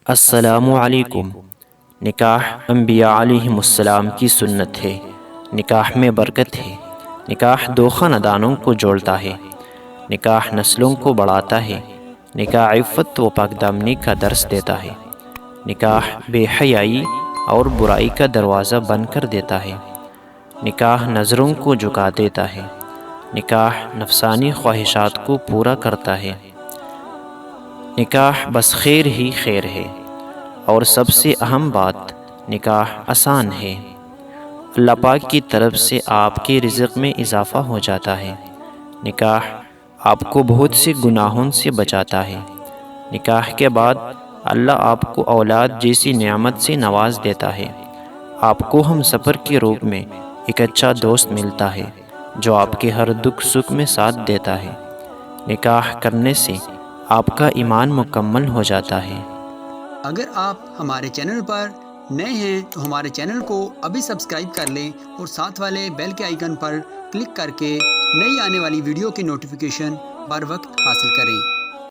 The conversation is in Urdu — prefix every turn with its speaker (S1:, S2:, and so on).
S1: السلام علیکم۔ نکاح انبیاء علیہم السلام کی سنت ہے۔ نکاح میں برکت ہے۔ نکاح دو خاندانوں کو جوڑتا ہے۔ نکاح نسلوں کو بڑھاتا ہے۔ نکاح عفت و پاک دامنی کا درس دیتا ہے۔ نکاح بے حیائی اور برائی کا دروازہ بند کر دیتا ہے۔ نکاح نظروں کو جھکا دیتا ہے۔ نکاح نفسانی خواہشات کو پورا کرتا ہے۔ نکاح بس خیر ہی خیر ہے، اور سب سے اہم بات نکاح آسان ہے۔ اللہ پاک کی طرف سے آپ کے رزق میں اضافہ ہو جاتا ہے۔ نکاح آپ کو بہت سے گناہوں سے بچاتا ہے۔ نکاح کے بعد اللہ آپ کو اولاد جیسی نعمت سے نواز دیتا ہے۔ آپ کو ہم سفر کے روپ میں ایک اچھا دوست ملتا ہے جو آپ کے ہر دکھ سکھ میں ساتھ دیتا ہے۔ نکاح کرنے سے آپ کا ایمان مکمل ہو جاتا ہے۔
S2: اگر آپ ہمارے چینل پر نئے ہیں تو ہمارے چینل کو ابھی سبسکرائب کر لیں اور ساتھ والے بیل کے آئیکن پر کلک کر کے نئی آنے والی ویڈیو کی نوٹیفیکیشن بر وقت حاصل کریں۔